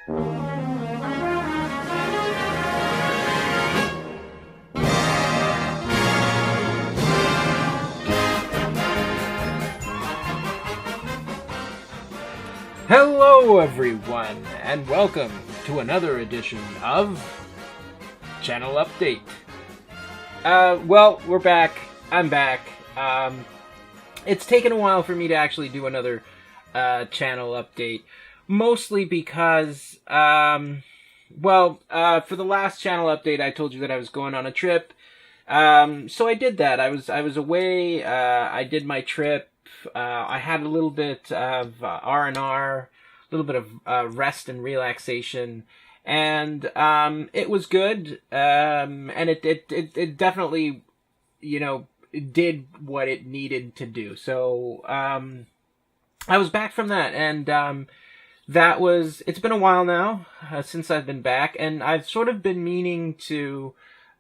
Hello everyone, and welcome to another edition of Channel Update. Well, we're back. I'm back. It's taken a while for me to actually do another channel update, mostly because, for the last channel update, I told you that I was going on a trip. So I did that. I was away. I did my trip. I had a little bit of R&R, a little bit of rest and relaxation, and it was good. And it definitely, it did what it needed to do. So I was back from that, and it's been a while now since I've been back, and I've sort of been meaning to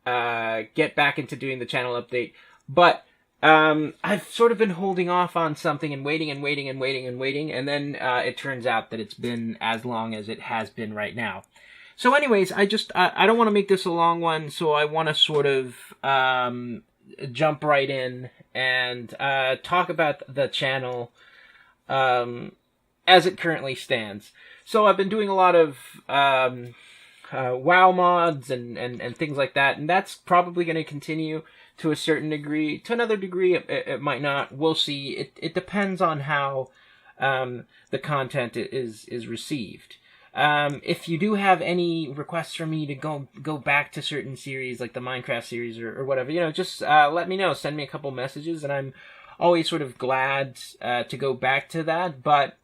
get back into doing the channel update, but I've sort of been holding off on something and waiting, and then it turns out that it's been as long as it has been right now. So anyways, I don't want to make this a long one, so I want to sort of jump right in and talk about the channel as it currently stands. So I've been doing a lot of WoW mods and things like that, and that's probably going to continue to a certain degree. To another degree, it might not. We'll see. It depends on how the content is received. If you do have any requests for me to go back to certain series, like the Minecraft series or whatever, just let me know. Send me a couple messages, and I'm always sort of glad to go back to that. But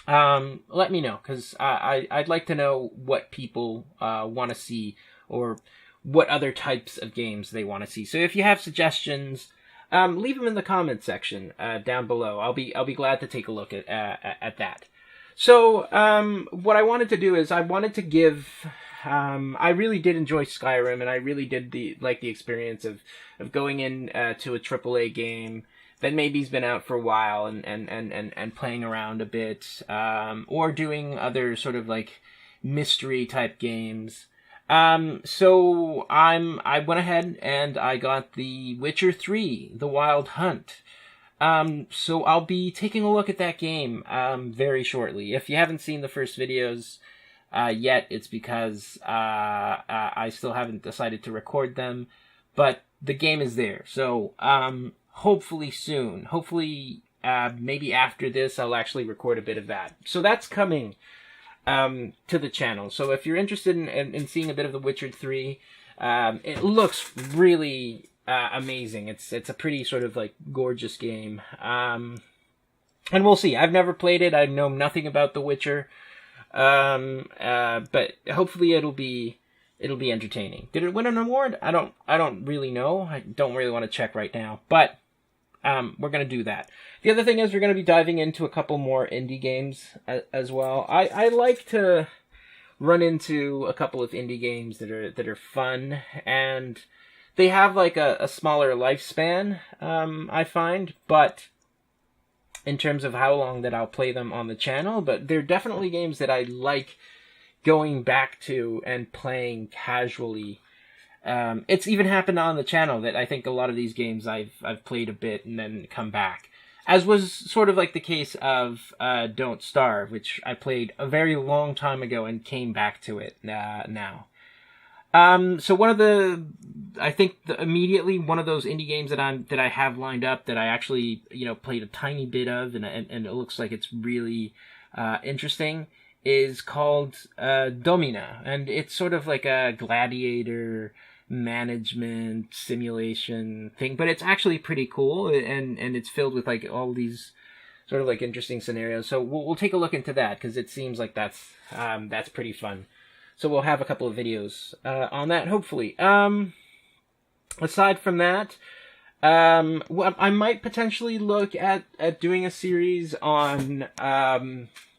let me know, because I'd like to know what people want to see, or what other types of games they want to see. So if you have suggestions, leave them in the comment section down below. I'll be glad to take a look at that. So what I wanted to do is I wanted to give. I really did enjoy Skyrim, and I really did the experience of going in to a AAA game that maybe's been out for a while and playing around a bit, or doing other sort of like mystery type games. So I went ahead and I got The Witcher 3, The Wild Hunt. So I'll be taking a look at that game, very shortly. If you haven't seen the first videos, yet, it's because, I still haven't decided to record them, but the game is there. So, hopefully soon, maybe after this, I'll actually record a bit of that. So that's coming to the channel. So if you're interested in seeing a bit of The Witcher 3, it looks really amazing. It's a pretty sort of like gorgeous game. And we'll see. I've never played it. I know nothing about The Witcher. But hopefully it'll be entertaining. Did it win an award? I don't really know. I don't really want to check right now. But we're going to do that. The other thing is we're going to be diving into a couple more indie games as well. I like to run into a couple of indie games that are fun, and they have like a smaller lifespan, I find, but in terms of how long that I'll play them on the channel, but they're definitely games that I like going back to and playing casually. It's even happened on the channel that I think a lot of these games I've played a bit and then come back. As was sort of like the case of Don't Starve, which I played a very long time ago and came back to it now. So immediately one of those indie games that I have lined up that I actually played a tiny bit of and it looks like it's really interesting is called Domina, and it's sort of like a gladiator management simulation thing, but it's actually pretty cool, and it's filled with like all these sort of like interesting scenarios. So we'll take a look into that, because it seems like that's pretty fun. So we'll have a couple of videos on that, hopefully. Aside from that, I might potentially look at doing a series on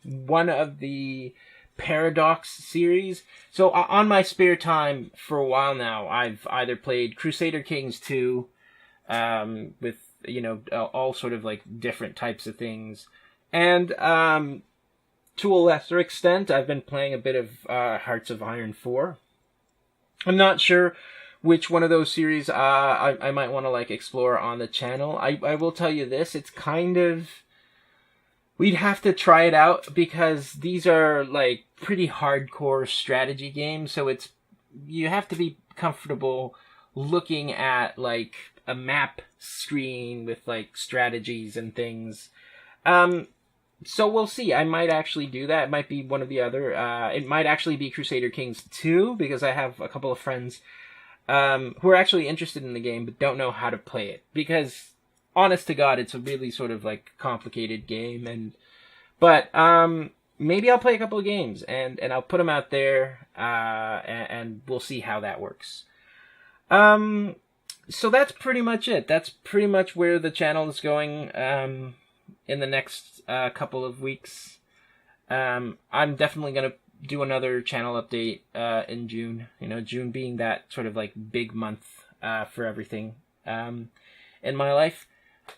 one of the Paradox series. So on my spare time for a while now, I've either played Crusader Kings 2, with all sort of like different types of things, and to a lesser extent, I've been playing a bit of Hearts of Iron 4. I'm not sure which one of those series I might want to like explore on the channel. I will tell you this, it's kind of... We'd have to try it out because these are like pretty hardcore strategy games, so you have to be comfortable looking at like a map screen with like strategies and things. So we'll see. I might actually do that. It might be one of the other. It might actually be Crusader Kings 2 because I have a couple of friends who are actually interested in the game but don't know how to play it. Because, honest to God, it's a really sort of like complicated game. But maybe I'll play a couple of games and I'll put them out there and we'll see how that works. So that's pretty much it. That's pretty much where the channel is going in the next couple of weeks. I'm definitely going to do another channel update in June. You know, June being that sort of like big month for everything in my life.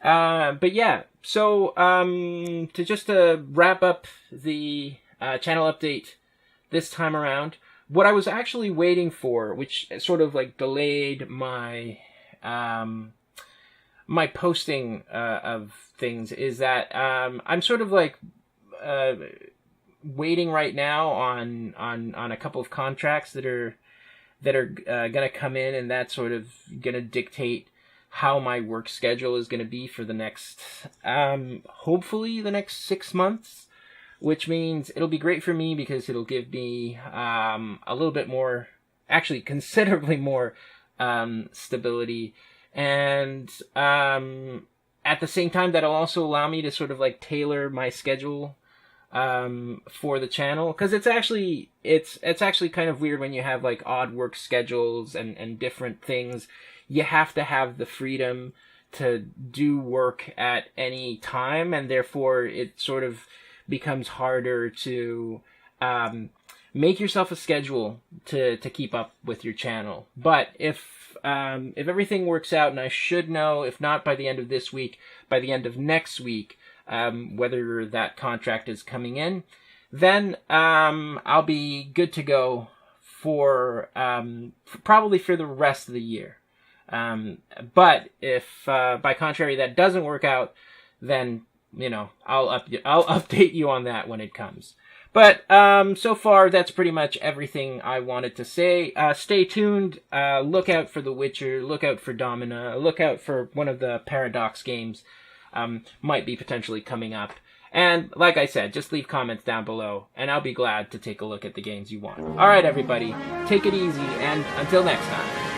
But yeah, so to wrap up the channel update this time around, what I was actually waiting for, which sort of like delayed my my posting of things, is that I'm sort of like waiting right now on a couple of contracts that are gonna come in, and that's sort of gonna dictate how my work schedule is gonna be for the next hopefully the next 6 months, which means it'll be great for me because it'll give me a little bit more, actually considerably more stability, and at the same time that'll also allow me to sort of like tailor my schedule for the channel, because it's actually kind of weird when you have like odd work schedules and different things. You have to have the freedom to do work at any time, and therefore it sort of becomes harder to make yourself a schedule to keep up with your channel. But if everything works out, and I should know, if not by the end of this week, by the end of next week, whether that contract is coming in, then I'll be good to go for probably for the rest of the year. But if by contrary that doesn't work out, then you know I'll update you on that when it comes. But so far that's pretty much everything I wanted to say. Stay tuned. Look out for The Witcher. Look out for Domina. Look out for one of the Paradox games. Might be potentially coming up. And like I said, just leave comments down below, and I'll be glad to take a look at the games you want. Alright everybody, take it easy, and until next time.